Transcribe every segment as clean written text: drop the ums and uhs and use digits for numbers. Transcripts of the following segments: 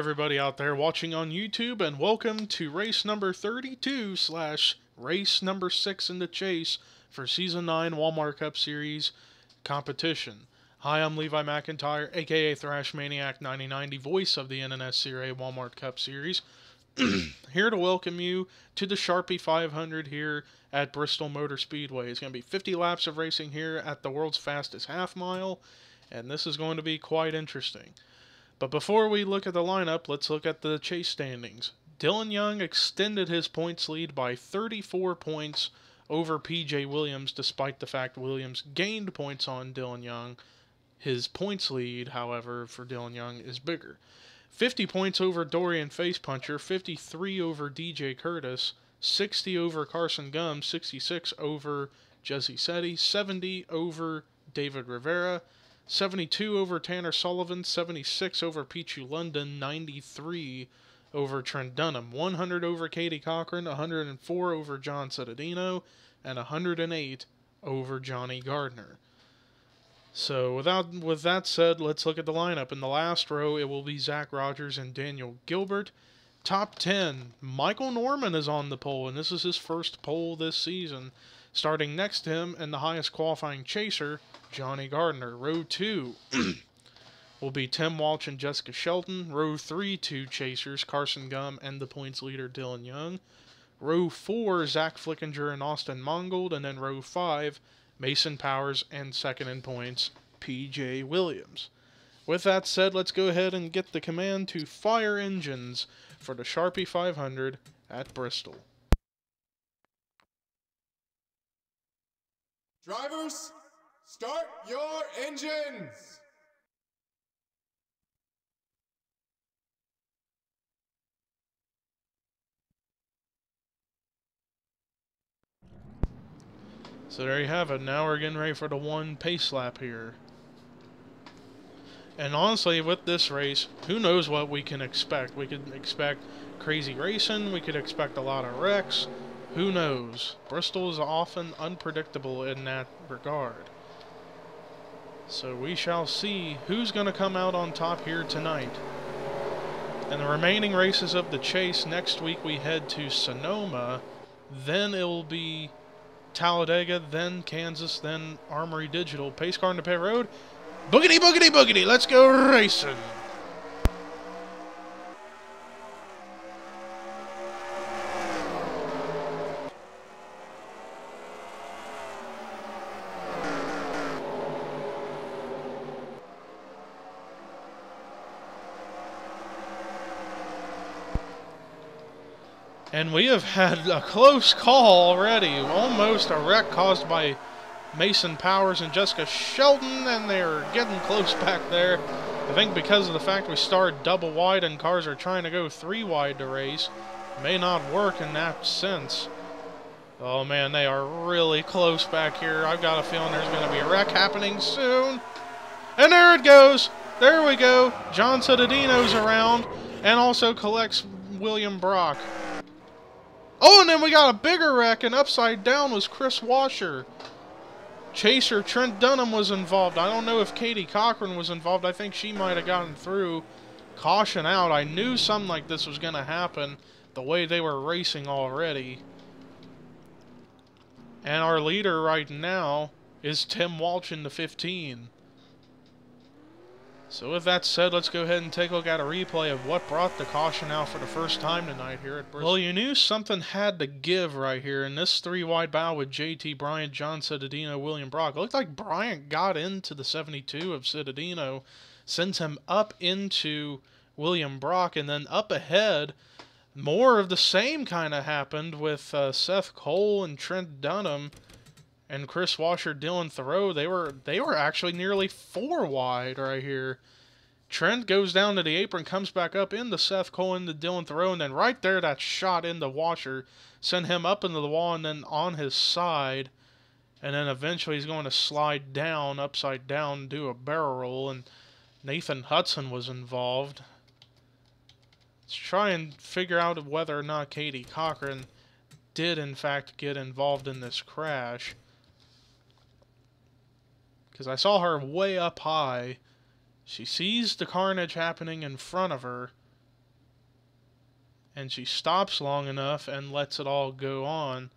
everybody out there watching on YouTube, and welcome to race number 32 / race number 6 in the chase for Season 9 Walmart Cup Series competition. Hi, I'm Levi McIntyre, a.k.a. Thrash Maniac 9090, voice of the NNSCRA Walmart Cup Series, here to welcome you to the Sharpie 500 here at Bristol Motor Speedway. It's going to be 50 laps of racing here at the world's fastest half mile, and this is going to be quite interesting. But before we look at the lineup, let's look at the chase standings. Dylan Young extended his points lead by 34 points over P.J. Williams, despite the fact Williams gained points on Dylan Young. His points lead, however, for Dylan Young is bigger. 50 points over Dorian Facepuncher, 53 over DJ Curtis, 60 over Carson Gum, 66 over Jesse Setti, 70 over David Rivera, 72 over Tanner Sullivan, 76 over Pichu London, 93 over Trent Dunham, 100 over Katie Cochran, 104 over John Cittadino, and 108 over Johnny Gardner. So with that said, let's look at the lineup. In the last row, it will be Zach Rogers and Daniel Gilbert. Top 10, Michael Norman is on the pole, and this is his first pole this season. Starting next to him, and the highest qualifying chaser, Johnny Gardner. Row 2 will be Tim Walsh and Jessica Shelton. Row 3, 2 chasers, Carson Gum and the points leader, Dylan Young. Row 4, Zach Flickinger and Austin Mongold. And then row 5, Mason Powers and second in points, P.J. Williams. With that said, let's go ahead and get the command to fire engines for the Sharpie 500 at Bristol. Drivers, start your engines! So there you have it. Now we're getting ready for the one pace lap here. And honestly, with this race, who knows what we can expect. We could expect crazy racing. We could expect a lot of wrecks. Who knows? Bristol is often unpredictable in that regard. So we shall see who's going to come out on top here tonight. And the remaining races of the chase, next week we head to Sonoma. Then it will be Talladega, then Kansas, then Armory Digital. Pace car on the pit road. Boogity, boogity, boogity. Let's go racing. And we have had a close call already. Almost a wreck caused by Mason Powers and Jessica Shelton, and they're getting close back there. I think because of the fact we started double wide and cars are trying to go 3 wide to race, may not work in that sense. Oh man, they are really close back here. I've got a feeling there's going to be a wreck happening soon. And there it goes. There we go. John Cittadino's around and also collects William Brock. Oh, and then we got a bigger wreck, and upside down was Chris Washer. Chaser Trent Dunham was involved. I don't know if Katie Cochran was involved. I think she might have gotten through. Caution out. I knew something like this was going to happen the way they were racing already. And our leader right now is Tim Walsh in the 15. So with that said, let's go ahead and take a look at a replay of what brought the caution out for the first time tonight here at Bristol. Well, you knew something had to give right here in this 3-wide battle with JT Bryant, John Cittadino, William Brock. It looked like Bryant got into the 72 of Cittadino, sends him up into William Brock, and then up ahead, more of the same kind of happened with Seth Cole and Trent Dunham. And Chris Washer, Dylan Thoreau, they were actually nearly 4 wide right here. Trent goes down to the apron, comes back up into Seth Cole, into Dylan Thoreau, and then right there, that shot into Washer sent him up into the wall and then on his side. And then eventually he's going to slide down, upside down, do a barrel roll, and Nathan Hudson was involved. Let's try and figure out whether or not Katie Cochran did in fact get involved in this crash. Because I saw her way up high. She sees the carnage happening in front of her, and she stops long enough and lets it all go on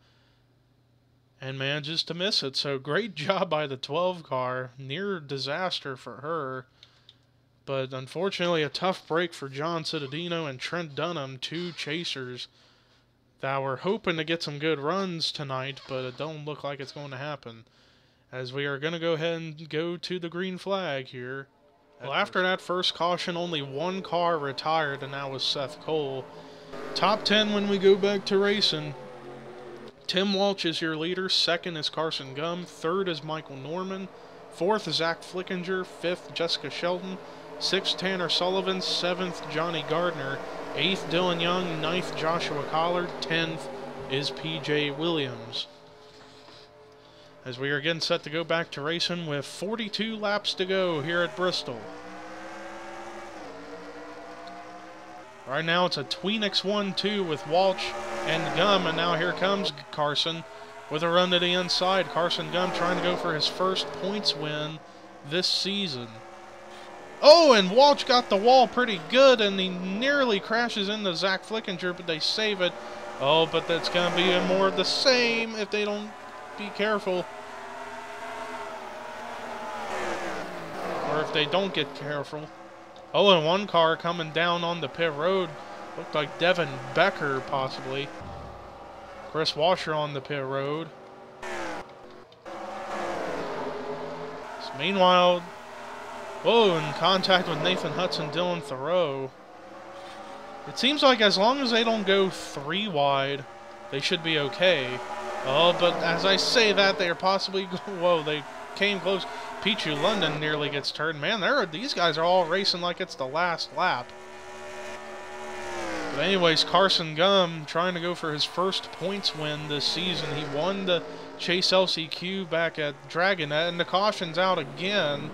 and manages to miss it. So great job by the 12 car. Near disaster for her. But unfortunately a tough break for John Cittadino and Trent Dunham, two chasers that were hoping to get some good runs tonight, but it don't look like it's going to happen, as we are going to go ahead and go to the green flag here. Well, after that first caution, only one car retired, and that was Seth Cole. Top 10 when we go back to racing. Tim Walsh is your leader. Second is Carson Gum. Third is Michael Norman. Fourth is Zach Flickinger. Fifth, Jessica Sheldon. Sixth, Tanner Sullivan. Seventh, Johnny Gardner. 8th, Dylan Young. 9th, Joshua Collard. 10th is PJ Williams. As we are getting set to go back to racing with 42 laps to go here at Bristol. Right now it's a Tweenix 1-2 with Walsh and Gum, and now here comes Carson with a run to the inside. Carson Gum trying to go for his first points win this season. Oh, and Walsh got the wall pretty good, and he nearly crashes into Zach Flickinger, but they save it. Oh, but that's going to be more of the same if they don't be careful. Or if they don't get careful. Oh, and one car coming down on the pit road. Looked like Devin Becker, possibly. Chris Washer on the pit road. So meanwhile... Whoa, in contact with Nathan Hudson, Dylan Thoreau. It seems like as long as they don't go 3 wide, they should be okay. Oh, but as I say that, they are possibly... Whoa, they came close. Pichu London nearly gets turned. Man, these guys are all racing like it's the last lap. But anyways, Carson Gum trying to go for his first points win this season. He won the Chase LCQ back at Dragonette, and the caution's out again.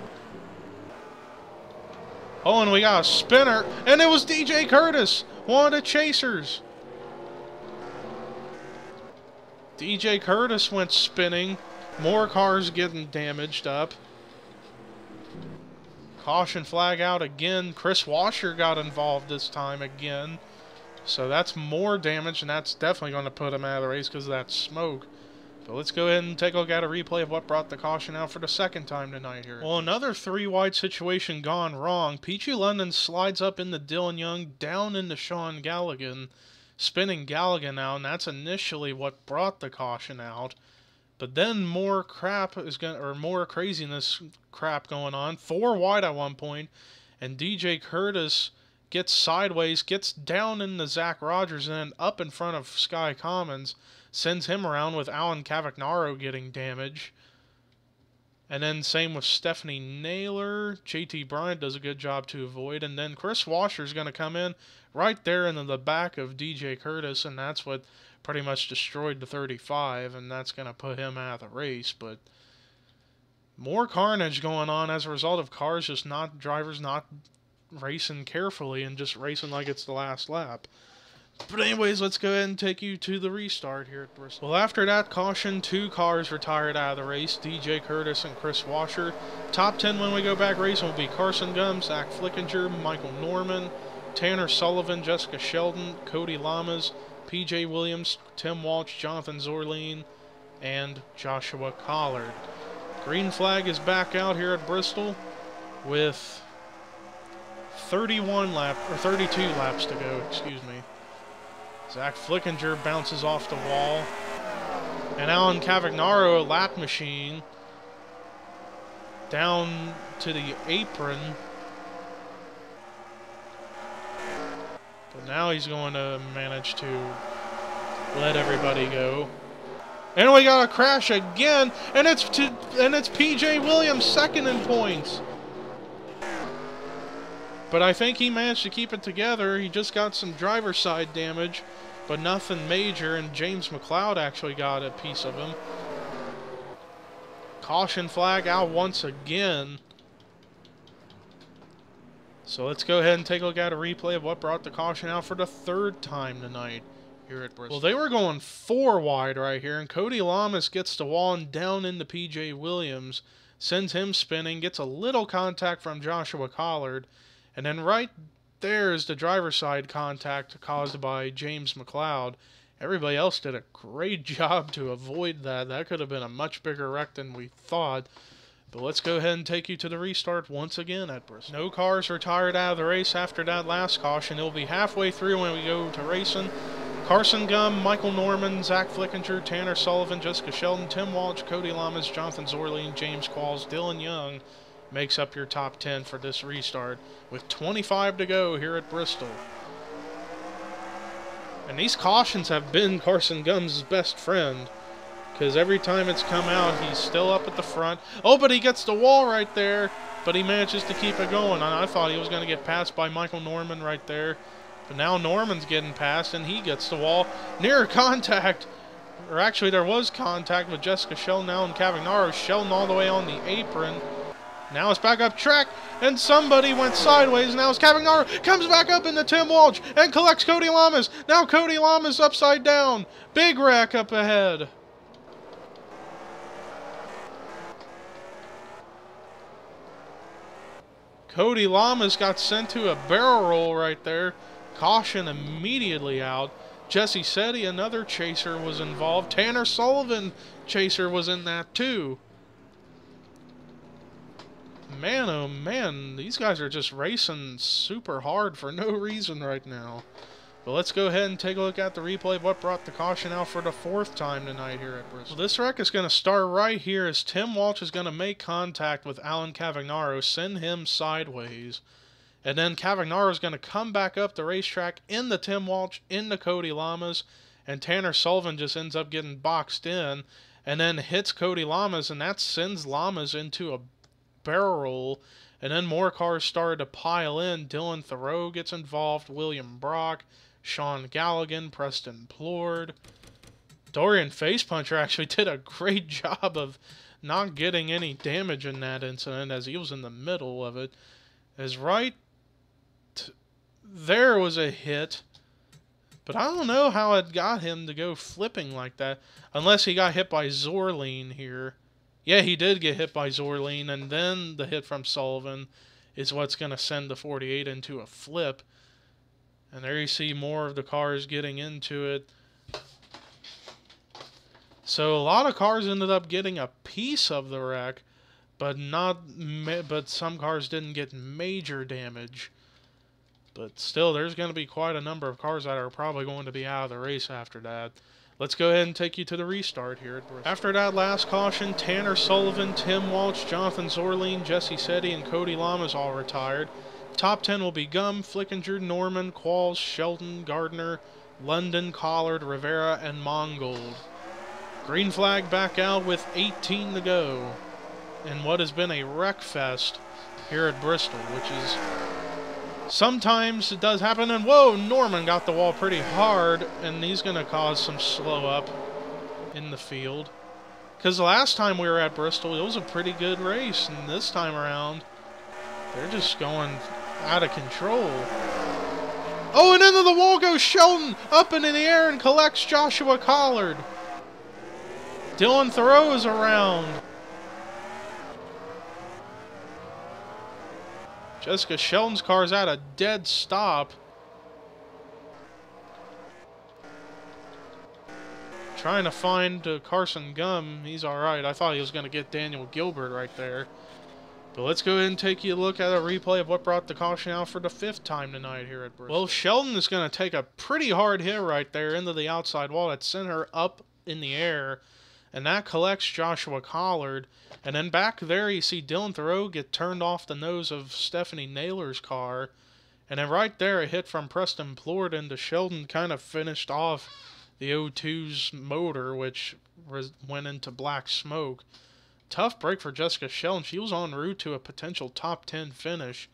Oh, and we got a spinner, and it was DJ Curtis, one of the chasers. DJ Curtis went spinning. More cars getting damaged up. Caution flag out again. Chris Washer got involved this time again. So that's more damage, and that's definitely going to put him out of the race because of that smoke. But let's go ahead and take a look at a replay of what brought the caution out for the second time tonight here. Well, another 3-wide situation gone wrong. Peachy London slides up into Dylan Young, down into Sean Galligan, spinning Galligan out, and that's initially what brought the caution out. But then more craziness crap going on. 4 wide at one point, and DJ Curtis gets sideways, gets down into Zach Rogers, and then up in front of Sky Commons. Sends him around with Alan Cavagnaro getting damage. And then same with Stephanie Naylor. JT Bryant does a good job to avoid. And then Chris Washer's going to come in right there into the back of DJ Curtis. And that's what pretty much destroyed the 35. And that's going to put him out of the race. But more carnage going on as a result of drivers not racing carefully and just racing like it's the last lap. But anyways, let's go ahead and take you to the restart here at Bristol. Well, after that caution, 2 cars retired out of the race, DJ Curtis and Chris Washer. Top 10 when we go back racing will be Carson Gum, Zach Flickinger, Michael Norman, Tanner Sullivan, Jessica Sheldon, Cody Lamas, PJ Williams, Tim Walsh, Jonathan Zorleen, and Joshua Collard. Green flag is back out here at Bristol with 32 laps to go, excuse me. Zach Flickinger bounces off the wall. And Alan Cavagnaro, a lap machine, down to the apron. But now he's going to manage to let everybody go. And we got a crash again, and it's PJ Williams second in points. But I think he managed to keep it together. He just got some driver's side damage, but nothing major, and James McLeod actually got a piece of him. Caution flag out once again. So let's go ahead and take a look at a replay of what brought the caution out for the 3rd time tonight here at Bristol. Well, they were going 4 wide right here, and Cody Lamas gets the wall and down into PJ Williams, sends him spinning, gets a little contact from Joshua Collard, and then right there is the driver's side contact caused by James McLeod. Everybody else did a great job to avoid that. That could have been a much bigger wreck than we thought. But let's go ahead and take you to the restart once again at Bristol. No cars retired out of the race after that last caution. It'll be halfway through when we go to racing. Carson Gum, Michael Norman, Zach Flickinger, Tanner Sullivan, Jessica Sheldon, Tim Walsh, Cody Lamas, Jonathan Zorley, James Qualls, Dylan Young makes up your top 10 for this restart with 25 to go here at Bristol. And these cautions have been Carson Gum's best friend, because every time it's come out, he's still up at the front. Oh, but he gets the wall right there, but he manages to keep it going. I thought he was going to get passed by Michael Norman right there, but now Norman's getting passed, and he gets the wall. Near contact, or actually there was contact with Jessica Sheldon now and Cavagnaro. Sheldon all the way on the apron. Now it's back up track, and somebody went sideways. Now it's Cavagnaro, comes back up into Tim Walsh, and collects Cody Lamas. Now Cody Lamas upside down. Big wreck up ahead. Cody Lamas got sent to a barrel roll right there. Caution immediately out. Jesse Setti, another chaser, was involved. Tanner Sullivan, chaser, was in that too. Man, oh man, these guys are just racing super hard for no reason right now. But let's go ahead and take a look at the replay of what brought the caution out for the 4th time tonight here at Bristol. This wreck is going to start right here as Tim Walsh is going to make contact with Alan Cavagnaro, send him sideways. And then Cavagnaro is going to come back up the racetrack into Tim Walsh, into Cody Lamas, and Tanner Sullivan just ends up getting boxed in and then hits Cody Lamas, and that sends Lamas into a barrel roll. And then more cars started to pile in. Dylan Thoreau gets involved, William Brock, Sean Galligan, Preston Plord. Dorian Facepuncher actually did a great job of not getting any damage in that incident as he was in the middle of it. As right there was a hit, but I don't know how it got him to go flipping like that, unless he got hit by Zorleen here. Yeah, he did get hit by Zorleen, and then the hit from Sullivan is what's going to send the 48 into a flip. And there you see more of the cars getting into it. So a lot of cars ended up getting a piece of the wreck, but some cars didn't get major damage. But still, there's going to be quite a number of cars that are probably going to be out of the race after that. Let's go ahead and take you to the restart here at Bristol. After that last caution, Tanner Sullivan, Tim Walsh, Jonathan Zorleen, Jesse Setti, and Cody Lamas all retired. Top 10 will be Gum, Flickinger, Norman, Qualls, Sheldon, Gardner, London, Collard, Rivera, and Mongold. Green flag back out with 18 to go in what has been a wreck fest here at Bristol, which is... sometimes it does happen, and whoa, Norman got the wall pretty hard, and he's going to cause some slow up in the field. Because the last time we were at Bristol, it was a pretty good race, and this time around, they're just going out of control. Oh, and into the wall goes Sheldon, up into the air, and collects Joshua Collard. Dylan Thoreau is around. Jessica Sheldon's car's at a dead stop. Trying to find Carson Gum. He's alright. I thought he was going to get Daniel Gilbert right there. But let's go ahead and take you a look at a replay of what brought the caution out for the 5th time tonight here at Bristol. Well, Sheldon is going to take a pretty hard hit right there into the outside wall that sent her up in the air. And that collects Joshua Collard. And then back there you see Dylan Thoreau get turned off the nose of Stephanie Naylor's car. And then right there a hit from Preston Plord into Sheldon kind of finished off the O2's motor, which went into black smoke. Tough break for Jessica Sheldon. She was en route to a potential top 10 finish.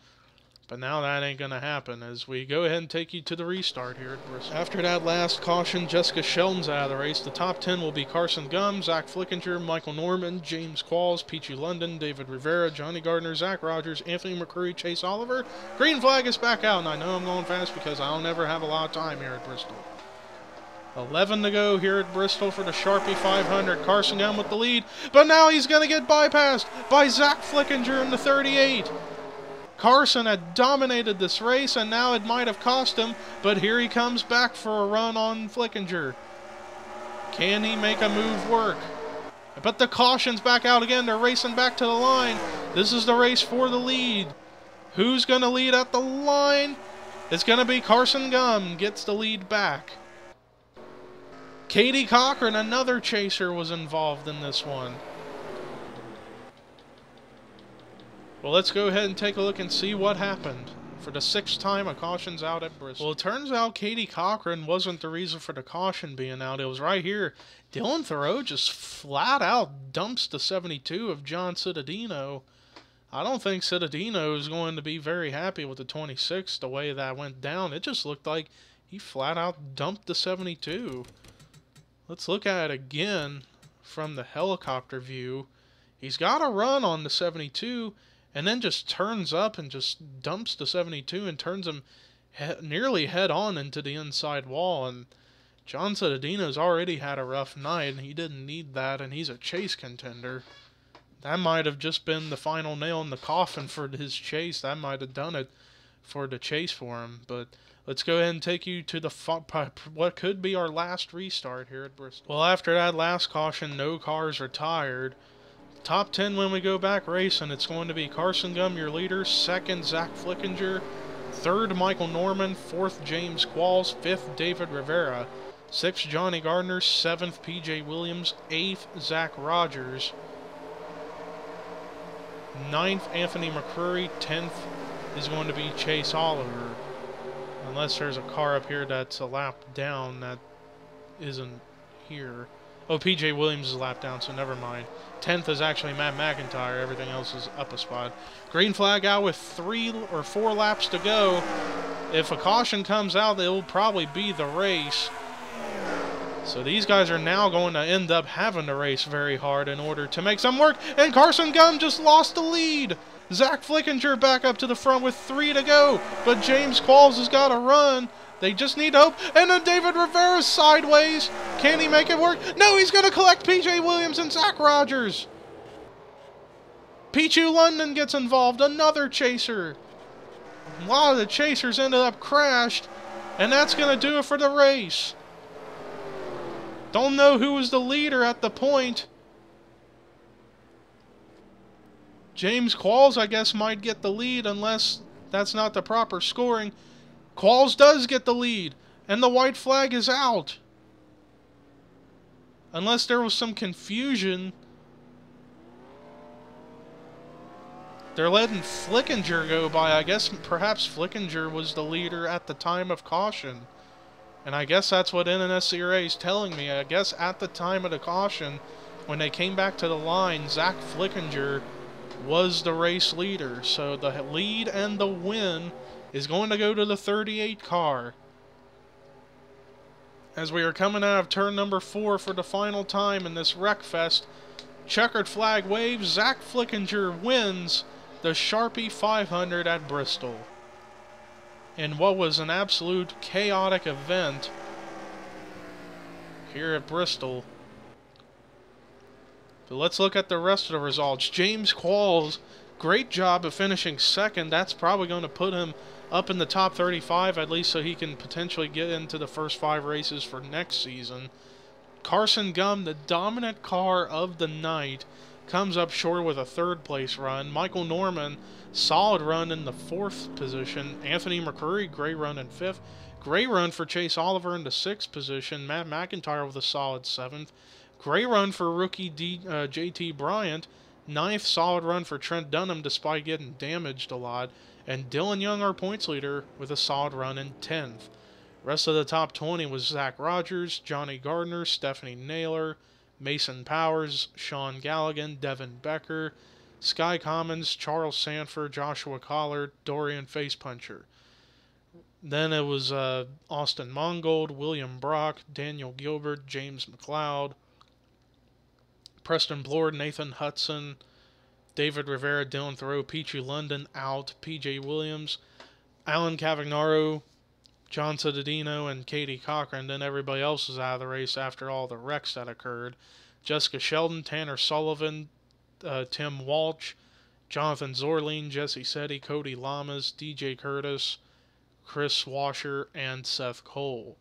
But now that ain't going to happen as we go ahead and take you to the restart here at Bristol. After that last caution, Jessica Sheldon's out of the race. The top 10 will be Carson Gum, Zach Flickinger, Michael Norman, James Qualls, Peachy London, David Rivera, Johnny Gardner, Zach Rogers, Anthony McCurry, Chase Oliver. Green flag is back out, and I know I'm going fast because I don't ever have a lot of time here at Bristol. 11 to go here at Bristol for the Sharpie 500. Carson Gum with the lead, but now he's going to get bypassed by Zach Flickinger in the 38. Carson had dominated this race, and now it might have cost him, but here he comes back for a run on Flickinger. Can he make a move work? But the caution's back out again. They're racing back to the line. This is the race for the lead. Who's going to lead at the line? It's going to be Carson Gum gets the lead back. Katie Cochran, another chaser, was involved in this one. Well, let's go ahead and take a look and see what happened. For the 6th time, a caution's out at Bristol. Well, it turns out Katie Cochran wasn't the reason for the caution being out. It was right here. Dylan Thoreau just flat out dumps the 72 of John Cittadino. I don't think Cittadino is going to be very happy with the 26 the way that went down. It just looked like he flat out dumped the 72. Let's look at it again from the helicopter view. He's got a run on the 72 and then just turns up and just dumps the 72 and turns him nearly head on into the inside wall. And John Cittadino's already had a rough night and he didn't need that, and he's a chase contender. That might have just been the final nail in the coffin for his chase. That might have done it for the chase for him. But let's go ahead and take you to the what could be our last restart here at Bristol. Well, after that last caution, no cars retired. Top 10 when we go back racing, it's going to be Carson Gum, your leader. 2nd, Zach Flickinger. 3rd, Michael Norman. 4th, James Qualls. 5th, David Rivera. 6th, Johnny Gardner. 7th, PJ Williams. 8th, Zach Rogers. 9th, Anthony McCrory. 10th is going to be Chase Oliver. Unless there's a car up here that's a lap down that isn't here. Oh, PJ Williams is a lap down, so never mind. 10th is actually Matt McIntyre. Everything else is up a spot. Green flag out with 3 or 4 laps to go. If a caution comes out, it will probably be the race. So these guys are now going to end up having to race very hard in order to make some work. And Carson Gum just lost the lead. Zach Flickinger back up to the front with 3 to go. But James Qualls has got to run. They just need hope. And then David Rivera's sideways. Can he make it work? No, he's going to collect PJ Williams and Zach Rogers. Pichu London gets involved. Another chaser. A lot of the chasers ended up crashed. And that's going to do it for the race. Don't know who was the leader at the point. James Qualls, I guess, might get the lead unless that's not the proper scoring. Qualls does get the lead, and the white flag is out. Unless there was some confusion. They're letting Flickinger go by. I guess perhaps Flickinger was the leader at the time of caution. And I guess that's what NNSCRA is telling me. I guess at the time of the caution, when they came back to the line, Zach Flickinger was the race leader. So the lead and the win is going to go to the 38 car. As we are coming out of turn number 4 for the final time in this Wreckfest, checkered flag waves. Zach Flickinger wins the Sharpie 500 at Bristol. In what was an absolute chaotic event here at Bristol. But let's look at the rest of the results. James Qualls, great job of finishing 2nd. That's probably going to put him up in the top 35 at least, so he can potentially get into the first 5 races for next season. Carson Gum, the dominant car of the night, comes up short with a 3rd place run. Michael Norman, solid run in the 4th position. Anthony McCrory, great run in 5th. Great run for Chase Oliver in the 6th position. Matt McIntyre with a solid 7th. Great run for rookie JT Bryant. 9th solid run for Trent Dunham despite getting damaged a lot. And Dylan Young, our points leader, with a solid run in 10th. Rest of the top 20 was Zach Rogers, Johnny Gardner, Stephanie Naylor, Mason Powers, Sean Galligan, Devin Becker, Sky Commons, Charles Sanford, Joshua Collard, Dorian Facepuncher. Then it was Austin Mongold, William Brock, Daniel Gilbert, James McLeod, Preston Blord, Nathan Hudson, David Rivera, Dylan Thoreau, Pichu London out, PJ Williams, Alan Cavagnaro, John Cittadino, and Katie Cochran. Then everybody else was out of the race after all the wrecks that occurred. Jessica Sheldon, Tanner Sullivan, Tim Walsh, Jonathan Zorline, Jesse Setti, Cody Lamas, DJ Curtis, Chris Washer, and Seth Cole.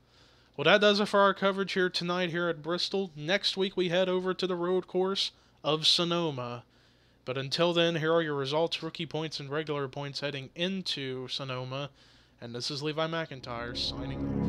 Well, that does it for our coverage here tonight here at Bristol. Next week we head over to the road course of Sonoma. But until then, here are your results, rookie points, and regular points heading into Sonoma. And this is Levi McIntyre signing off.